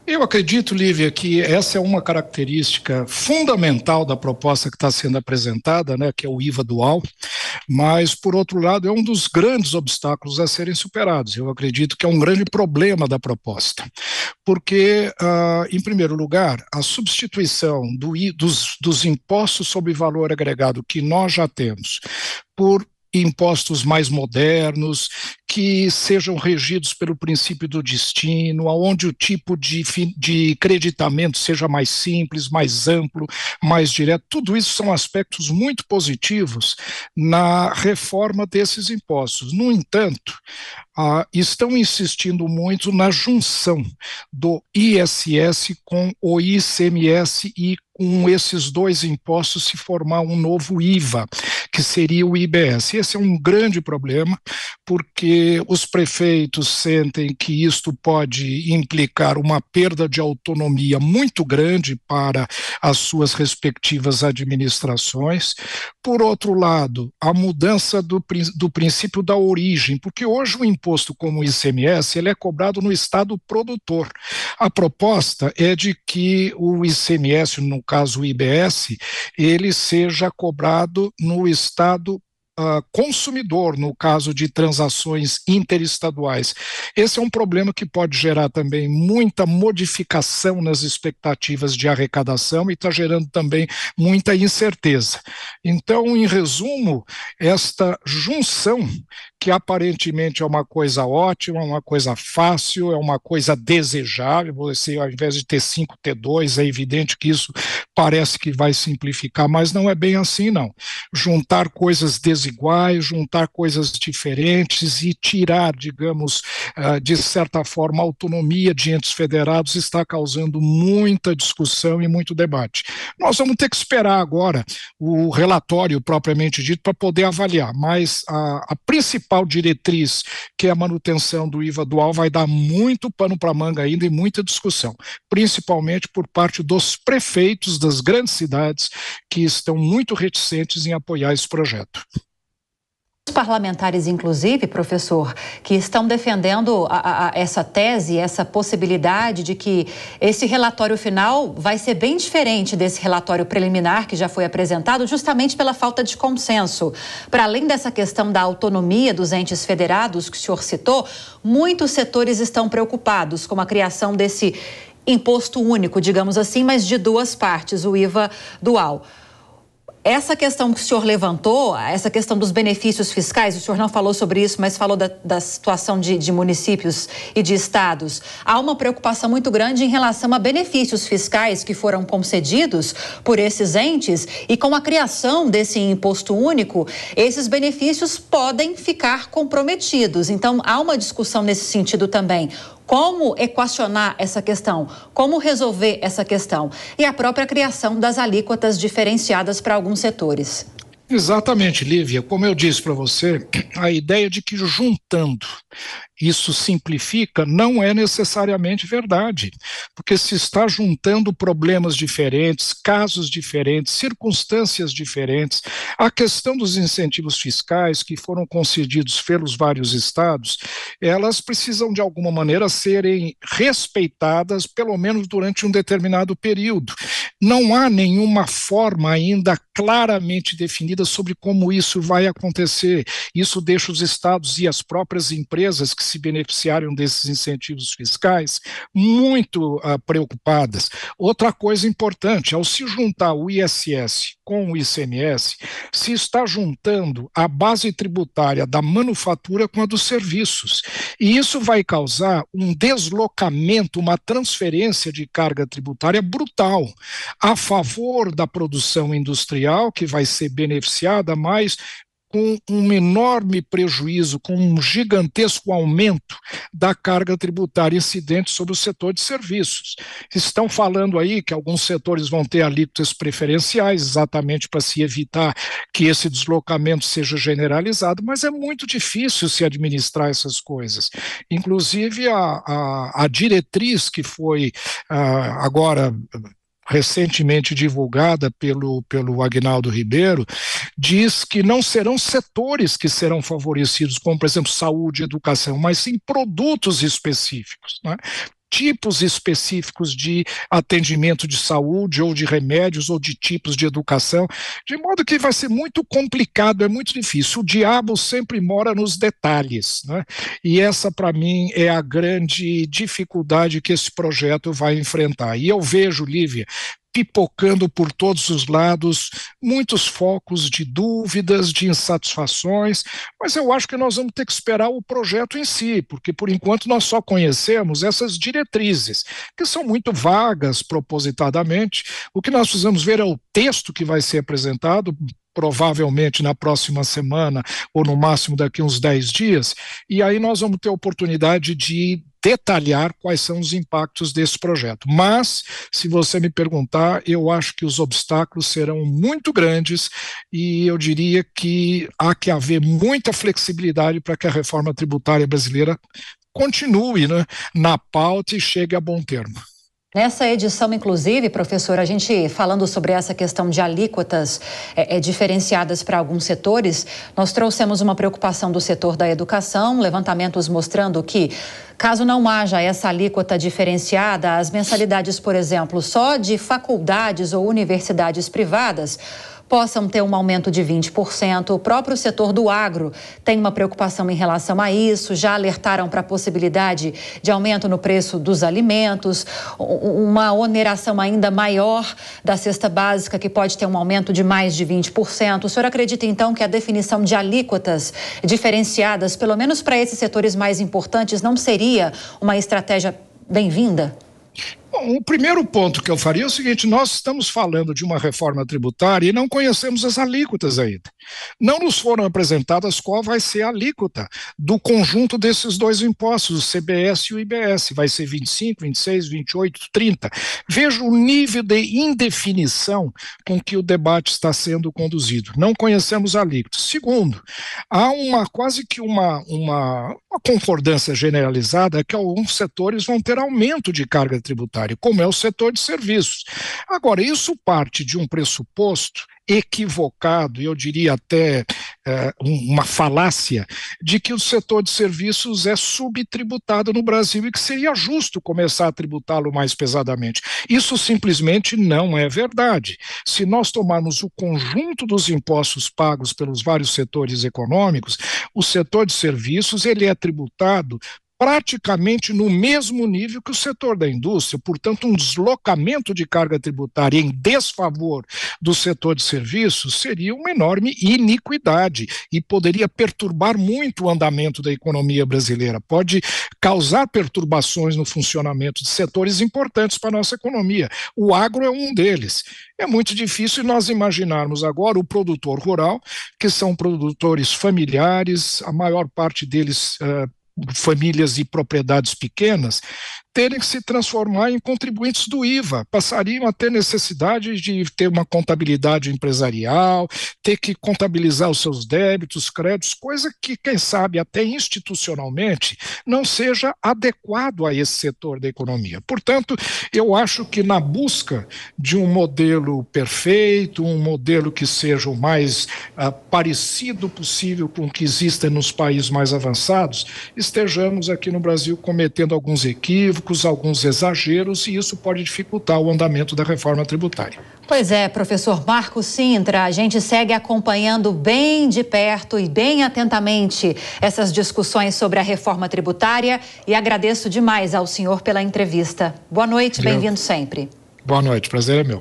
Eu acredito, Lívia, que essa é uma característica fundamental da proposta que está sendo apresentada, né, que é o IVA dual, mas, por outro lado, é um dos grandes obstáculos a serem superados. Eu acredito que é um grande problema da proposta, porque, em primeiro lugar, a substituição dos impostos sobre valor agregado que nós já temos por impostos mais modernos, que sejam regidos pelo princípio do destino, onde o tipo de creditamento seja mais simples, mais amplo, mais direto. Tudo isso são aspectos muito positivos na reforma desses impostos. No entanto, estão insistindo muito na junção do ISS com o ICMS e com esses dois impostos se formar um novo IVA, que seria o IBS. Esse é um grande problema, porque os prefeitos sentem que isto pode implicar uma perda de autonomia muito grande para as suas respectivas administrações. Por outro lado, a mudança do princípio da origem, porque hoje o imposto como o ICMS, ele é cobrado no estado produtor. A proposta é de que o ICMS, no caso o IBS, ele seja cobrado no estado consumidor, no caso de transações interestaduais. Esse é um problema que pode gerar também muita modificação nas expectativas de arrecadação e está gerando também muita incerteza. Então, em resumo, esta junção, que aparentemente é uma coisa ótima, uma coisa fácil, é uma coisa desejável, você, ao invés de ter 5, ter 2, é evidente que isso parece que vai simplificar, mas não é bem assim, não. Juntar coisas desiguais, juntar coisas diferentes e tirar, digamos, de certa forma, a autonomia de entes federados está causando muita discussão e muito debate. Nós vamos ter que esperar agora o relatório propriamente dito para poder avaliar, mas a principal diretriz, que é a manutenção do IVA dual, vai dar muito pano para manga ainda e muita discussão, principalmente por parte dos prefeitos das grandes cidades que estão muito reticentes em apoiar esse projeto. Os parlamentares, inclusive, professor, que estão defendendo essa tese, essa possibilidade de que esse relatório final vai ser bem diferente desse relatório preliminar que já foi apresentado, justamente pela falta de consenso. Para além dessa questão da autonomia dos entes federados que o senhor citou, muitos setores estão preocupados com a criação desse imposto único, digamos assim, mas de duas partes, o IVA dual. Essa questão que o senhor levantou, essa questão dos benefícios fiscais, o senhor não falou sobre isso, mas falou da situação de municípios e de estados. Há uma preocupação muito grande em relação a benefícios fiscais que foram concedidos por esses entes e com a criação desse imposto único, esses benefícios podem ficar comprometidos. Então, há uma discussão nesse sentido também. Como equacionar essa questão? Como resolver essa questão? E a própria criação das alíquotas diferenciadas para alguns setores. Exatamente, Lívia. Como eu disse para você, a ideia de que juntando isso simplifica não é necessariamente verdade, porque se está juntando problemas diferentes, casos diferentes, circunstâncias diferentes. A questão dos incentivos fiscais que foram concedidos pelos vários estados, elas precisam de alguma maneira serem respeitadas, pelo menos durante um determinado período. Não há nenhuma forma ainda claramente definida sobre como isso vai acontecer. Isso deixa os estados e as próprias empresas que se beneficiaram desses incentivos fiscais muito preocupadas. Outra coisa importante, ao se juntar o ISS com o ICMS, se está juntando a base tributária da manufatura com a dos serviços. E isso vai causar um deslocamento, uma transferência de carga tributária brutal a favor da produção industrial, que vai ser beneficiada, mas com um enorme prejuízo, com um gigantesco aumento da carga tributária incidente sobre o setor de serviços. Estão falando aí que alguns setores vão ter alíquotas preferenciais, exatamente para se evitar que esse deslocamento seja generalizado, mas é muito difícil se administrar essas coisas. Inclusive, a diretriz que foi agora recentemente divulgada pelo Aguinaldo Ribeiro, diz que não serão setores que serão favorecidos, como, por exemplo, saúde e educação, mas sim produtos específicos, né? tipos específicos de atendimento de saúde ou de remédios ou de tipos de educação, de modo que vai ser muito complicado, é muito difícil. O diabo sempre mora nos detalhes, né? E essa, para mim, é a grande dificuldade que esse projeto vai enfrentar. E eu vejo, Lívia, pipocando por todos os lados, muitos focos de dúvidas, de insatisfações, mas eu acho que nós vamos ter que esperar o projeto em si, porque por enquanto nós só conhecemos essas diretrizes, que são muito vagas propositadamente. O que nós precisamos ver é o texto que vai ser apresentado, provavelmente na próxima semana, ou no máximo daqui uns 10 dias, e aí nós vamos ter a oportunidade de detalhar quais são os impactos desse projeto. Mas, se você me perguntar, eu acho que os obstáculos serão muito grandes e eu diria que há que haver muita flexibilidade para que a reforma tributária brasileira continue, né, na pauta e chegue a bom termo. Nessa edição, inclusive, professor, a gente falando sobre essa questão de alíquotas diferenciadas para alguns setores, nós trouxemos uma preocupação do setor da educação, levantamentos mostrando que, caso não haja essa alíquota diferenciada, as mensalidades, por exemplo, só de faculdades ou universidades privadas possam ter um aumento de 20%. O próprio setor do agro tem uma preocupação em relação a isso, já alertaram para a possibilidade de aumento no preço dos alimentos, uma oneração ainda maior da cesta básica, que pode ter um aumento de mais de 20%. O senhor acredita, então, que a definição de alíquotas diferenciadas, pelo menos para esses setores mais importantes, não seria uma estratégia bem-vinda? Bom, o primeiro ponto que eu faria é o seguinte: nós estamos falando de uma reforma tributária e não conhecemos as alíquotas ainda. Não nos foram apresentadas qual vai ser a alíquota do conjunto desses dois impostos, o CBS e o IBS. Vai ser 25, 26, 28, 30. Veja o nível de indefinição com que o debate está sendo conduzido. Não conhecemos a alíquota. Segundo, há quase que uma concordância generalizada que alguns setores vão ter aumento de carga tributária, como é o setor de serviços. Agora, isso parte de um pressuposto equivocado, eu diria até uma falácia, de que o setor de serviços é subtributado no Brasil e que seria justo começar a tributá-lo mais pesadamente. Isso simplesmente não é verdade. Se nós tomarmos o conjunto dos impostos pagos pelos vários setores econômicos, o setor de serviços ele é tributado praticamente no mesmo nível que o setor da indústria, portanto, um deslocamento de carga tributária em desfavor do setor de serviços seria uma enorme iniquidade e poderia perturbar muito o andamento da economia brasileira, pode causar perturbações no funcionamento de setores importantes para a nossa economia. O agro é um deles. É muito difícil nós imaginarmos agora o produtor rural, que são produtores familiares, a maior parte deles famílias e propriedades pequenas, terem que se transformar em contribuintes do IVA, passariam a ter necessidade de ter uma contabilidade empresarial, ter que contabilizar os seus débitos, créditos, coisa que, quem sabe, até institucionalmente, não seja adequado a esse setor da economia. Portanto, eu acho que na busca de um modelo perfeito, um modelo que seja o mais parecido possível com o que existe nos países mais avançados, estejamos aqui no Brasil cometendo alguns equívocos, alguns exageros, e isso pode dificultar o andamento da reforma tributária. Pois é, professor Marcos Cintra, a gente segue acompanhando bem de perto e bem atentamente essas discussões sobre a reforma tributária e agradeço demais ao senhor pela entrevista. Boa noite, bem-vindo sempre. Boa noite, prazer é meu.